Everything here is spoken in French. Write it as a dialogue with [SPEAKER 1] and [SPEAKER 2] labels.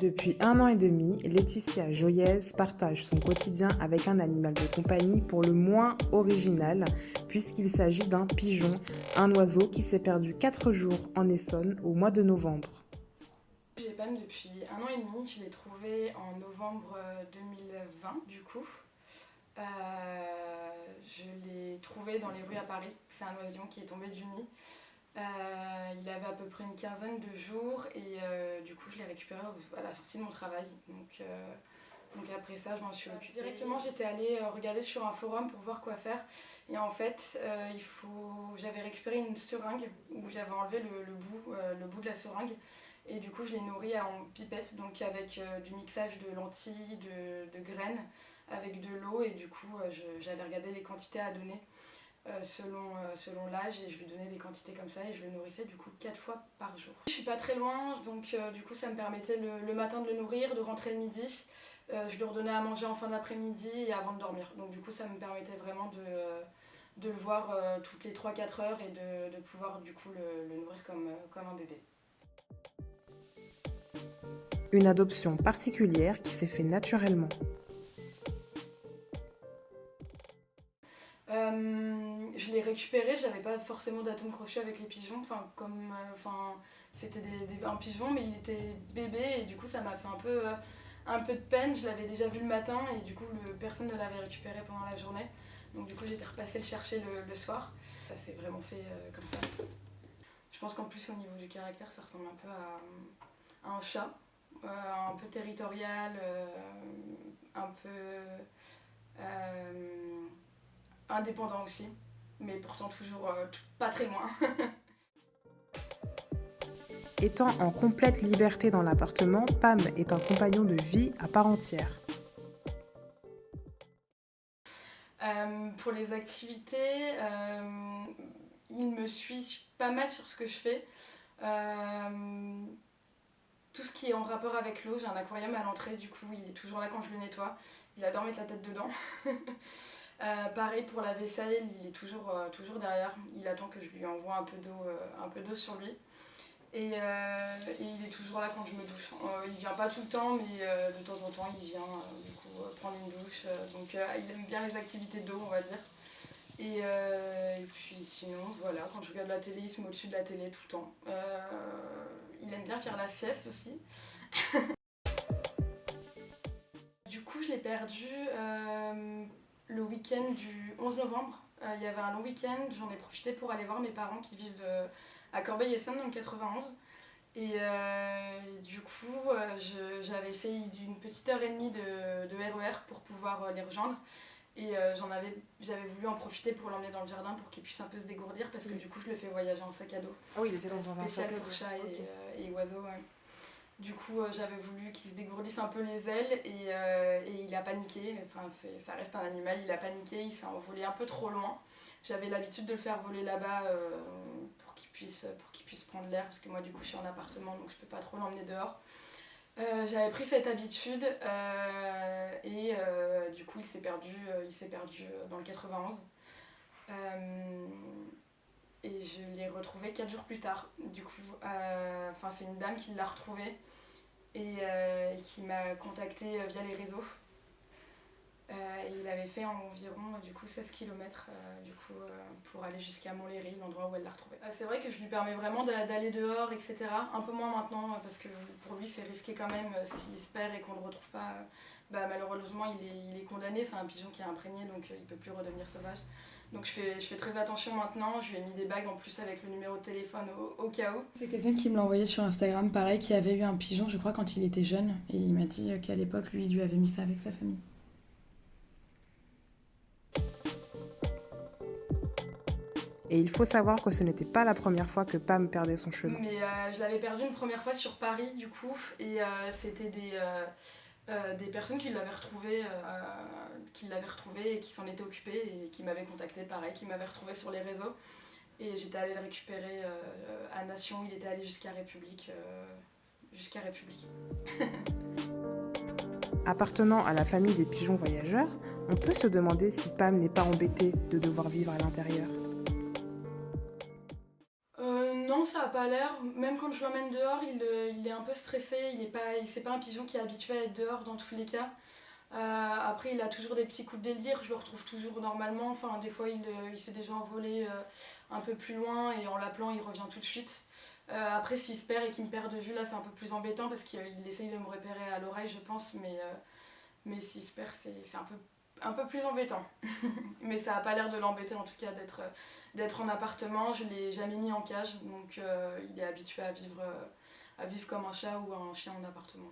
[SPEAKER 1] Depuis 1 an et demi, Laetitia Joyez partage son quotidien avec un animal de compagnie pour le moins original, puisqu'il s'agit d'un pigeon, un oiseau qui s'est perdu 4 jours en Essonne au mois de novembre.
[SPEAKER 2] J'ai Pam depuis 1 an et demi, je l'ai trouvé en novembre 2020 du coup. Je l'ai trouvé dans les rues à Paris, c'est un oisillon qui est tombé du nid. Il avait à peu près une quinzaine de jours et du coup je l'ai récupéré à la sortie de mon travail. Donc après ça je m'en suis occupée. Directement j'étais allée regarder sur un forum pour voir quoi faire et en fait j'avais récupéré une seringue où j'avais enlevé le bout de la seringue et du coup je l'ai nourri en pipette, donc avec du mixage de lentilles, de graines avec de l'eau et du coup j'avais regardé les quantités à donner selon l'âge et je lui donnais des quantités comme ça et je le nourrissais du coup 4 fois par jour. Je suis pas très loin donc du coup ça me permettait le matin de le nourrir, de rentrer le midi. Je lui redonnais à manger en fin d'après-midi et avant de dormir. Donc du coup ça me permettait vraiment de le voir toutes les 3-4 heures et de pouvoir du coup le nourrir comme un bébé.
[SPEAKER 1] Une adoption particulière qui s'est fait naturellement.
[SPEAKER 2] Je l'ai récupéré, j'avais pas forcément d'atome crochet avec les pigeons, c'était un pigeon mais il était bébé et du coup ça m'a fait un peu de peine, je l'avais déjà vu le matin et du coup personne ne l'avait récupéré pendant la journée, donc du coup j'étais repassée le chercher le soir. Ça s'est vraiment fait comme ça. Je pense qu'en plus au niveau du caractère ça ressemble un peu à un chat, un peu territorial, un peu indépendant aussi, mais pourtant toujours pas très loin.
[SPEAKER 1] Étant en complète liberté dans l'appartement, Pam est un compagnon de vie à part entière.
[SPEAKER 2] Pour les activités, il me suit pas mal sur ce que je fais. Tout ce qui est en rapport avec l'eau, j'ai un aquarium à l'entrée, du coup il est toujours là quand je le nettoie. Il adore mettre la tête dedans. Pareil pour la vaisselle, il est toujours derrière. Il attend que je lui envoie un peu d'eau sur lui. Et il est toujours là quand je me douche. Il vient pas tout le temps, mais de temps en temps il vient du coup prendre une douche. Donc il aime bien les activités d'eau, on va dire. Et puis sinon, voilà, quand je regarde la télé, il se met au-dessus de la télé tout le temps. Il aime bien faire la sieste aussi. Du coup, je l'ai perdu le week-end du 11 novembre. Il y avait un long week-end, j'en ai profité pour aller voir mes parents qui vivent à Corbeil-Essonnes dans le 91. Et du coup, j'avais fait une petite heure et demie de RER pour pouvoir les rejoindre. Et j'avais voulu en profiter pour l'emmener dans le jardin pour qu'il puisse un peu se dégourdir parce que du coup, je le fais voyager en sac à dos.
[SPEAKER 1] Ah oui, il était dans un
[SPEAKER 2] Spécial
[SPEAKER 1] sac à
[SPEAKER 2] pour
[SPEAKER 1] dos.
[SPEAKER 2] chat
[SPEAKER 1] Ok.
[SPEAKER 2] et oiseaux. Ouais. Du coup, j'avais voulu qu'il se dégourdisse un peu les ailes et il a paniqué. Enfin, ça reste un animal, il a paniqué, il s'est envolé un peu trop loin. J'avais l'habitude de le faire voler là-bas pour qu'il puisse prendre l'air parce que moi, du coup, je suis en appartement donc je peux pas trop l'emmener dehors. J'avais pris cette habitude et du coup, il s'est perdu dans le 91. Et je l'ai retrouvé 4 jours plus tard. Du coup, c'est une dame qui l'a retrouvé et qui m'a contactée via les réseaux. Il avait fait environ du coup 16 km pour aller jusqu'à Montlhéry, l'endroit où elle l'a retrouvé. C'est vrai que je lui permets vraiment d'aller dehors, etc. Un peu moins maintenant parce que pour lui c'est risqué quand même s'il se perd et qu'on ne le retrouve pas. Malheureusement il est condamné, c'est un pigeon qui est imprégné donc il ne peut plus redevenir sauvage. Donc je fais très attention maintenant, je lui ai mis des bagues en plus avec le numéro de téléphone au cas où. C'est quelqu'un qui me l'a envoyé sur Instagram, pareil, qui avait eu un pigeon je crois quand il était jeune et il m'a dit qu'à l'époque lui il lui avait mis ça avec sa famille.
[SPEAKER 1] Et il faut savoir que ce n'était pas la première fois que Pam perdait son chemin.
[SPEAKER 2] Mais je l'avais perdu une première fois sur Paris du coup et c'était des personnes qui l'avaient retrouvé et qui s'en étaient occupées et qui m'avaient contacté pareil, qui m'avaient retrouvé sur les réseaux et j'étais allée le récupérer à Nation, il était allé jusqu'à République.
[SPEAKER 1] Appartenant à la famille des pigeons voyageurs, on peut se demander si Pam n'est pas embêtée de devoir vivre à l'intérieur.
[SPEAKER 2] Non, ça n'a pas l'air. Même quand je l'emmène dehors, il est un peu stressé. C'est pas un pigeon qui est habitué à être dehors dans tous les cas. Après, il a toujours des petits coups de délire. Je le retrouve toujours normalement. Enfin, des fois, il s'est déjà envolé un peu plus loin et en l'appelant, il revient tout de suite. Après, s'il se perd et qu'il me perd de vue, là, c'est un peu plus embêtant parce qu'il essaye de me repérer à l'oreille, je pense. Mais s'il se perd, c'est un peu plus embêtant. Mais ça a pas l'air de l'embêter en tout cas d'être en appartement. Je l'ai jamais mis en cage, donc il est habitué à vivre comme un chat ou un chien en appartement.